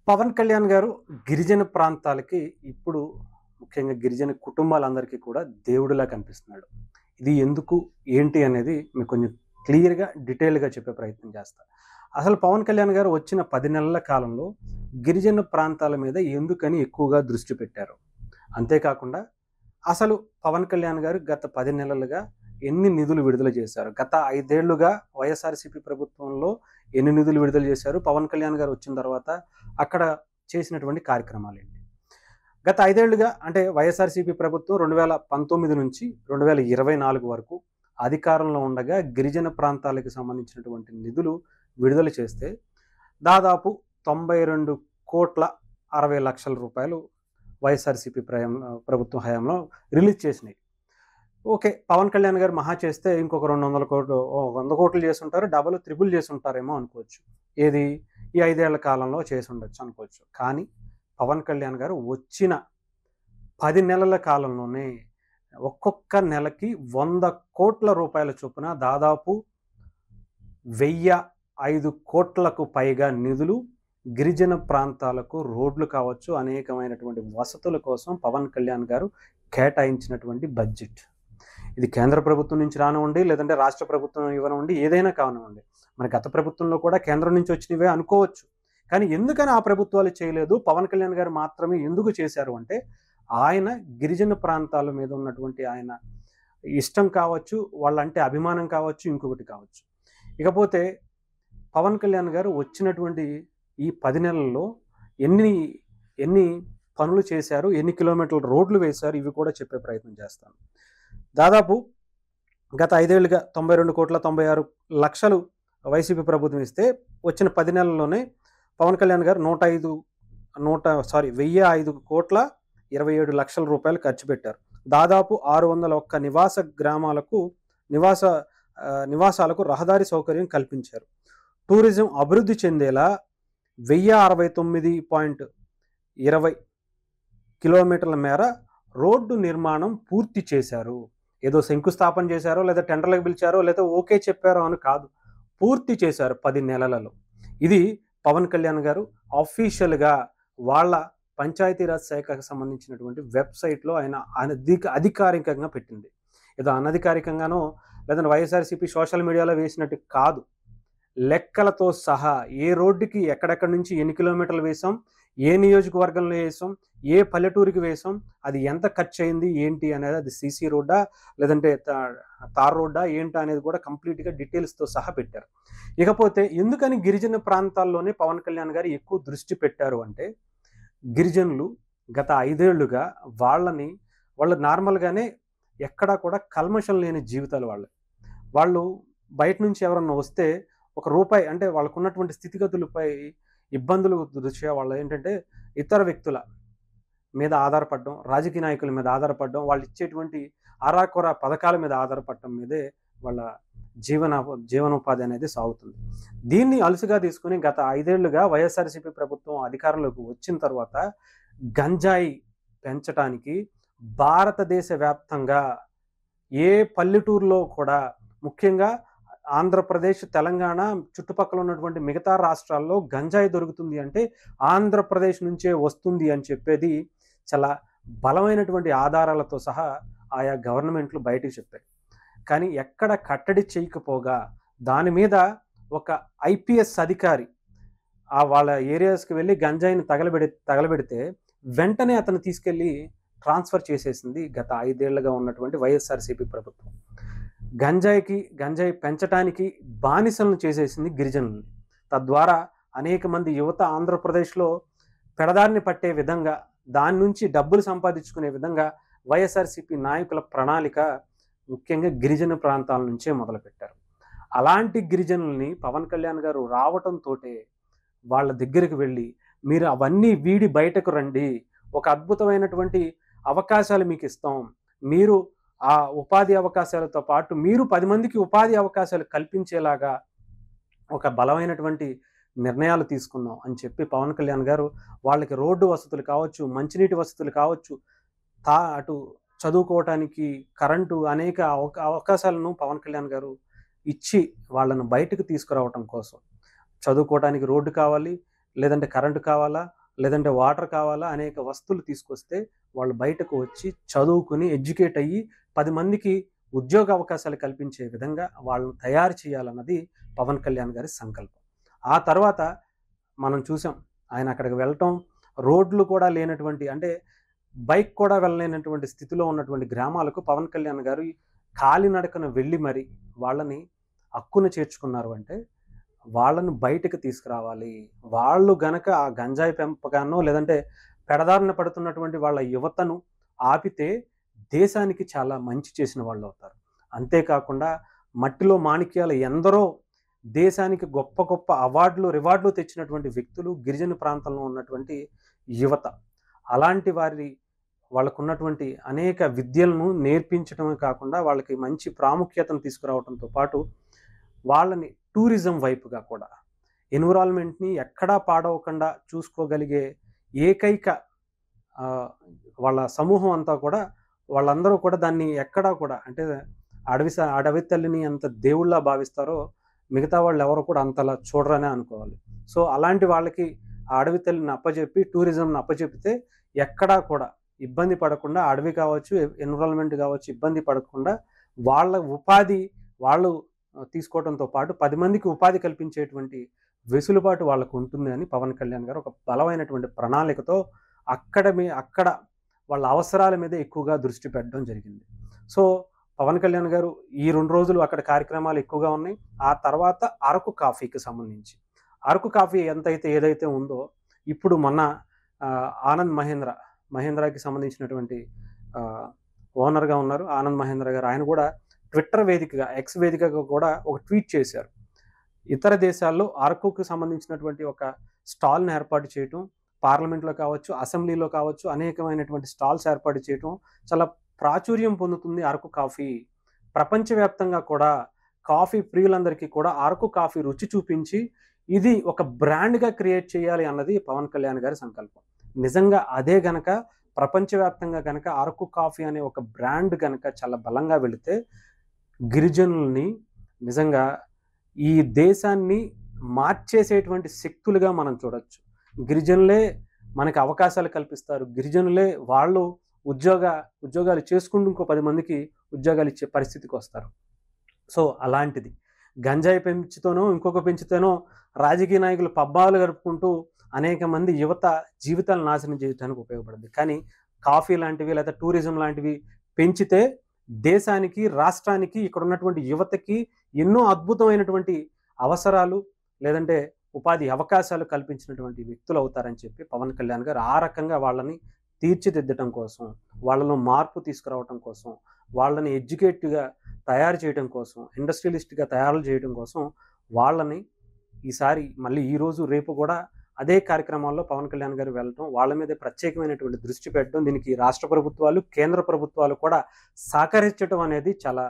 పవన్ కళ్యాణ్ గారు గిరిజన ప్రాంతాలకి ఇప్పుడు ముఖ్యంగా గిరిజన కుటుంబాలందరికీ కూడా దేవుడిలా కనిపిస్తున్నాడు. ఇది ఎందుకు? ఏంటి? అనేది మీకు కొంచెం క్లియర్‌గా, డీటెయిల్‌గా చెప్పే ప్రయత్నం చేస్తా. అసలు పవన్ కళ్యాణ్ గారు వచ్చిన 10 నెలల కాలంలో గిరిజన ప్రాంతాల మీద ఎందుకని ఎక్కువగా దృష్టి పెట్టారు? అంతేకాకుండా అసలు పవన్ కళ్యాణ్ గారు గత 10 నెలలుగా ఎన్ని నిధులు విడుదల చేశారు? గత 5 ఏళ్లుగా వైఎస్ఆర్‌సీపీ ప్రభుత్వంలో ఎన్ని నిధులు విడుదల చేశారు? పవన్ కళ్యాణ్ గారు వచ్చిన తర్వాత అక్కడ చేసినటువంటి కార్యక్రమాలేంటి? గత 5 ఏళ్లుగా అంటే వైఎస్ఆర్‌సీపీ ప్రభుత్వం 2019 నుంచి 2024 వరకు అధికారంలో ఉండగా గిరిజన ప్రాంతాలకు సంబంధించినటువంటి నిధులు విడుదల చేస్తే దాదాపు 92,60,00,000 రూపాయలు వైఎస్ఆర్‌సీపీ ప్రభుత్వం హయాంలో రిలీజ్ చేసినాయి. ఓకే. పవన్ కళ్యాణ్ గారు మహా చేస్తే ఇంకొక 200,00,00,000 100 కోట్లు చేసుంటారు. డబుల్, త్రిబుల్ చేసుంటారేమో అనుకోవచ్చు. ఏది? ఈ 5 ఏళ్ల కాలంలో చేసుండొచ్చు అనుకోవచ్చు. కానీ పవన్ కళ్యాణ్ గారు వచ్చిన 10 నెలల కాలంలోనే ఒక్కొక్క నెలకి 100,00,00,000 రూపాయల చొప్పున దాదాపు 1,005,00,00,000కు పైగా నిధులు గిరిజన ప్రాంతాలకు రోడ్లు కావచ్చు, అనేకమైనటువంటి వసతుల కోసం పవన్ కళ్యాణ్ గారు కేటాయించినటువంటి బడ్జెట్. ఇది కేంద్ర ప్రభుత్వం నుంచి రానివ్వండి, లేదంటే రాష్ట్ర ప్రభుత్వం ఇవ్వనివ్వండి, ఏదైనా కానివ్వండి. మరి గత ప్రభుత్వంలో కూడా కేంద్రం నుంచి వచ్చినవే అనుకోవచ్చు. కానీ ఎందుకని ఆ ప్రభుత్వాలు చేయలేదు? పవన్ కళ్యాణ్ గారు మాత్రమే ఎందుకు చేశారు అంటే, ఆయన గిరిజన ప్రాంతాల మీద ఉన్నటువంటి ఆయన ఇష్టం కావచ్చు, వాళ్ళంటే అభిమానం కావచ్చు, ఇంకొకటి కావచ్చు. ఇకపోతే పవన్ కళ్యాణ్ గారు వచ్చినటువంటి ఈ 10 నెలల్లో ఎన్ని ఎన్ని పనులు చేశారు? ఎన్ని కిలోమీటర్ల రోడ్లు వేశారు? ఇవి కూడా చెప్పే ప్రయత్నం చేస్తాను. దాదాపు గత 5 ఏళ్లుగా 92,96,00,000 వైసీపీ ప్రభుత్వం ఇస్తే వచ్చిన 10 నెలల్లోనే పవన్ కళ్యాణ్ గారు 1,05,27,00,000 రూపాయలు ఖర్చు పెట్టారు. దాదాపు 601 నివాసాలకు రహదారి సౌకర్యం కల్పించారు. టూరిజం అభివృద్ధి చెందేలా 1,069.20 కిలోమీటర్ల మేర రోడ్డు నిర్మాణం పూర్తి చేశారు. ఏదో శంకుస్థాపన చేశారో, లేదా టెండర్లకు పిలిచారో, లేదా ఓకే చెప్పారో అని కాదు. పూర్తి చేశారు 10 నెలలలో. ఇది పవన్ కళ్యాణ్ గారు అఫీషియల్‌గా వాళ్ళ పంచాయతీరాజ్ శాఖకు సంబంధించినటువంటి వెబ్‌సైట్‌లో ఆయన అధికారికంగా పెట్టింది. ఏదో అనధికారికంగానో, లేదంటే వైఎస్ఆర్‌సీపీ సోషల్ మీడియాలో వేసినట్టు కాదు. లెక్కలతో సహా ఏ రోడ్డుకి ఎక్కడెక్కడి నుంచి ఎన్ని కిలోమీటర్లు వేశాం, ఏ నియోజకవర్గంలో వేసాం, ఏ పల్లెటూరికి వేసాం, అది ఎంత ఖర్చయింది, ఏంటి అనేది, అది సీసీ రోడ్డా, లేదంటే తార్ రోడ్డా ఏంటా అనేది కూడా కంప్లీట్‌గా డీటెయిల్స్‌తో సహా పెట్టారు. ఇకపోతే ఎందుకని గిరిజన ప్రాంతాల్లోనే పవన్ కళ్యాణ్ గారు ఎక్కువ దృష్టి పెట్టారు అంటే, గిరిజనులు గత 5 ఏళ్లుగా వాళ్ళు నార్మల్‌గానే ఎక్కడా కూడా కల్మషం లేని జీవితాలు వాళ్ళయి. వాళ్ళు బయట నుంచి ఎవరన్నా వస్తే ఒక రూపాయి అంటే వాళ్ళకున్నటువంటి స్థితిగతులపై ఇబ్బందులు దృష్ట్యా వాళ్ళేంటంటే ఇతర వ్యక్తుల మీద ఆధారపడడం, రాజకీయ నాయకుల మీద ఆధారపడడం, వాళ్ళు ఇచ్చేటువంటి అరాకొర పథకాల మీద ఆధారపడటం మీదే వాళ్ళ జీవనోపాధి అనేది సాగుతుంది. దీన్ని అలుసుగా తీసుకొని గత 5 ఏళ్లుగా వైఎస్ఆర్‌సీపీ ప్రభుత్వం అధికారంలోకి వచ్చిన తర్వాత గంజాయి పెంచటానికి భారతదేశ వ్యాప్తంగా ఏ పల్లెటూరులో కూడా, ముఖ్యంగా ఆంధ్రప్రదేశ్, తెలంగాణ చుట్టుపక్కల ఉన్నటువంటి మిగతా రాష్ట్రాల్లో గంజాయి దొరుకుతుంది అంటే ఆంధ్రప్రదేశ్ నుంచే వస్తుంది అని చెప్పేది చాలా బలమైనటువంటి ఆధారాలతో సహా ఆయా గవర్నమెంట్లు బయటికి చెప్పాయి. కానీ ఎక్కడ కట్టడి చేయకపోగా దాని మీద ఒక ఐపీఎస్ అధికారి వాళ్ళ ఏరియాస్‌కి వెళ్లి గంజాయిని తగలబెడితే వెంటనే అతన్ని తీసుకెళ్లి ట్రాన్స్‌ఫర్ చేసేసింది గత 5 ఏళ్లుగా ఉన్నటువంటి వైఎస్ఆర్‌సీపీ ప్రభుత్వం. గంజాయి పెంచటానికి బానిసలను చేసేసింది గిరిజనుల్ని. తద్వారా అనేక మంది యువత ఆంధ్రప్రదేశ్‌లో పెడదారిని పట్టే విధంగా, దాని నుంచి డబ్బులు సంపాదించుకునే విధంగా వైఎస్ఆర్‌సీపీ నాయకుల ప్రణాళిక ముఖ్యంగా గిరిజన ప్రాంతాల నుంచే మొదలుపెట్టారు. అలాంటి గిరిజనుల్ని పవన్ కళ్యాణ్ గారు రావటంతోటే వాళ్ళ దగ్గరికి వెళ్ళి, మీరు అవన్నీ వీడి బయటకు రండి, ఒక అద్భుతమైనటువంటి అవకాశాలు మీకిస్తాం. మీరు ఆ ఉపాధి అవకాశాలతో పాటు మీరు 10 మందికి ఉపాధి అవకాశాలు కల్పించేలాగా ఒక బలమైనటువంటి నిర్ణయాలు తీసుకుందాం అని చెప్పి పవన్ కళ్యాణ్ గారు వాళ్ళకి రోడ్డు వసతులు కావచ్చు, మంచినీటి వసతులు కావచ్చు, అటు చదువుకోవటానికి కరెంటు అనేక అవకాశాలను పవన్ కళ్యాణ్ గారు ఇచ్చి వాళ్ళను బయటకు తీసుకురావటం కోసం. చదువుకోవటానికి రోడ్డు కావాలి, లేదంటే కరెంట్ కావాలా, లేదంటే వాటర్ కావాలా అనేక వస్తువులు తీసుకొస్తే వాళ్ళు బయటకు వచ్చి చదువుకుని ఎడ్యుకేట్ అయ్యి 10 మందికి ఉద్యోగ అవకాశాలు కల్పించే విధంగా వాళ్ళని తయారు చేయాలన్నది పవన్ కళ్యాణ్ గారి సంకల్పం. ఆ తర్వాత మనం చూసాం ఆయన అక్కడికి వెళ్ళటం, రోడ్లు కూడా లేనటువంటి అంటే బైక్ కూడా వెళ్ళలేనటువంటి స్థితిలో ఉన్నటువంటి గ్రామాలకు పవన్ కళ్యాణ్ గారు కాలినడకన వెళ్ళి మరి వాళ్ళని హక్కున చేర్చుకున్నారు అంటే వాళ్ళను బయటకు తీసుకురావాలి. వాళ్ళు గనక ఆ గంజాయి పెంపకాన్నో లేదంటే పెడదారిన పడుతున్నటువంటి వాళ్ళ యువతను ఆపితే దేశానికి చాలా మంచి చేసిన వాళ్ళవుతారు. అంతేకాకుండా మట్టిలో మాణిక్యాలు ఎందరో దేశానికి గొప్ప గొప్ప అవార్డులు, రివార్డులు తెచ్చినటువంటి వ్యక్తులు గిరిజన ప్రాంతంలో ఉన్నటువంటి యువత. అలాంటి వాళ్ళకున్నటువంటి అనేక విద్యలను నేర్పించడమే కాకుండా వాళ్ళకి మంచి ప్రాముఖ్యతను తీసుకురావడంతో పాటు వాళ్ళని టూరిజం వైపుగా కూడా ఎన్విరాన్మెంట్‌ని ఎక్కడా పాడవకుండా చూసుకోగలిగే ఏకైక ఆహ్, వాళ్ళ సమూహం అంతా కూడా వాళ్ళందరూ కూడా దాన్ని ఎక్కడా కూడా అంటే అడవి తల్లిని ఎంత దేవుళ్ళలా భావిస్తారో మిగతా వాళ్ళెవరు కూడా అంతలా చూడరనే అనుకోవాలి. సో, అలాంటి వాళ్ళకి ఆ అడవి తల్లిని అప్పజెప్పి టూరిజంని అప్పజెపితే ఎక్కడా కూడా ఇబ్బంది పడకుండా అడవి కావచ్చు, ఎన్విరాన్మెంట్ కావచ్చు ఇబ్బంది పడకుండా వాళ్ళ ఉపాధి వాళ్ళు తీసుకోవడంతో పాటు 10 మందికి ఉపాధి కల్పించేటువంటి వెసులుబాటు వాళ్ళకు ఉంటుంది అని పవన్ కళ్యాణ్ గారు ఒక బలమైనటువంటి ప్రణాళికతో అక్కడ వాళ్ళ అవసరాల మీద ఎక్కువగా దృష్టి పెట్టడం జరిగింది. సో, పవన్ కళ్యాణ్ గారు ఈ 2 రోజులు అక్కడ కార్యక్రమాలు ఎక్కువగా ఉన్నాయి. ఆ తర్వాత అరకు కాఫీకి సంబంధించి. అరకు కాఫీ ఏదైతే ఉందో ఇప్పుడు మొన్న ఆనంద్ మహేంద్రకి సంబంధించినటువంటి ఆహ్, ఓనర్‌గా ఉన్నారు. ఆనంద్ మహేంద్ర గారు. ఆయన కూడా ట్విట్టర్ వేదికగా, ఎక్స్ వేదికగా కూడా ఒక ట్వీట్ చేశారు. ఇతర దేశాల్లో అరకుకు సంబంధించినటువంటి ఒక స్టాల్‌ని ఏర్పాటు చేయటం, పార్లమెంట్‌లో కావచ్చు, అసెంబ్లీలో కావచ్చు అనేకమైనటువంటి స్టాల్స్ ఏర్పాటు చేయటం చాలా ప్రాచుర్యం పొందుతుంది అరకు కాఫీ. ప్రపంచవ్యాప్తంగా కూడా కాఫీ ప్రియులందరికీ కూడా అరకు కాఫీ రుచి చూపించి, ఇది ఒక బ్రాండ్‌గా క్రియేట్ చేయాలి అన్నది పవన్ కళ్యాణ్ గారి సంకల్పం. నిజంగా అదే గనక ప్రపంచవ్యాప్తంగా గనక అరకు కాఫీ అనే ఒక బ్రాండ్ గనక చాలా బలంగా వెళితే, గిరిజనుల్ని నిజంగా ఈ దేశాన్ని మార్చేసేటువంటి శక్తులుగా మనం చూడొచ్చు. గిరిజనులే మనకి అవకాశాలు కల్పిస్తారు. గిరిజనులే వాళ్ళు ఉద్యోగాలు చేసుకుంటూ ఇంకో 10 మందికి ఉద్యోగాలిచ్చే పరిస్థితికొస్తారు. సో, అలాంటిది. గంజాయి ఇంకొక పెంచుతోనో రాజకీయ నాయకులు పబ్బాలు గడుపుకుంటూ అనేక మంది యువత జీవితాలను నాశనం చేయడానికి ఉపయోగపడుద్ది. కానీ కాఫీ లాంటివి లేదా టూరిజం లాంటివి పెంచితే దేశానికి, రాష్ట్రానికి, ఇక్కడున్నటువంటి యువతకి ఎన్నో అద్భుతమైనటువంటి అవసరాలు లేదంటే ఉపాధి అవకాశాలు కల్పించినటువంటి వ్యక్తులవుతారని చెప్పి పవన్ కళ్యాణ్ గారు ఆ రకంగా వాళ్ళని తీర్చిదిద్దటం కోసం, వాళ్ళలో మార్పు తీసుకురావటం కోసం, వాళ్ళని ఎడ్యుకేట్‌గా తయారు చేయడం కోసం, ఇండస్ట్రియలిస్ట్‌గా తయారు చేయడం కోసం వాళ్ళని ఈసారి మళ్ళీ ఈరోజు, రేపు కూడా అదే కార్యక్రమాల్లో పవన్ కళ్యాణ్ గారు వెళ్ళటం, వాళ్ళ మీదే ప్రత్యేకమైనటువంటి దృష్టి పెట్టడం, దీనికి రాష్ట్ర ప్రభుత్వాలు, కేంద్ర ప్రభుత్వాలు కూడా సహకరించటం అనేది చాలా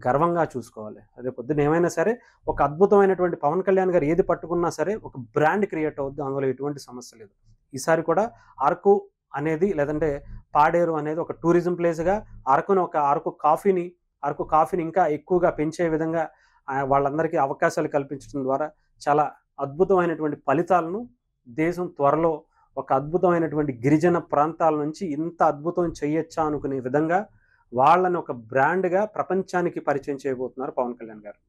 గర్వంగా చూసుకోవాలి. రేపొద్దున ఏమైనా సరే ఒక అద్భుతమైనటువంటి పవన్ కళ్యాణ్ గారు ఏది పట్టుకున్నా సరే ఒక బ్రాండ్ క్రియేట్ అవుద్ది. అందులో ఎటువంటి సమస్య లేదు. ఈసారి కూడా అరకు అనేది లేదంటే పాడేరు అనేది ఒక టూరిజం ప్లేస్‌గా అరకు కాఫీని ఇంకా ఎక్కువగా పెంచే విధంగా వాళ్ళందరికీ అవకాశాలు కల్పించడం ద్వారా చాలా అద్భుతమైనటువంటి ఫలితాలను దేశం త్వరలో ఒక అద్భుతమైనటువంటి గిరిజన ప్రాంతాల నుంచి ఇంత అద్భుతం చేయొచ్చా అనుకునే విధంగా వాళ్ళని ఒక బ్రాండ్‌గా ప్రపంచానికి పరిచయం చేయబోతున్నారు పవన్ కళ్యాణ్ గారు.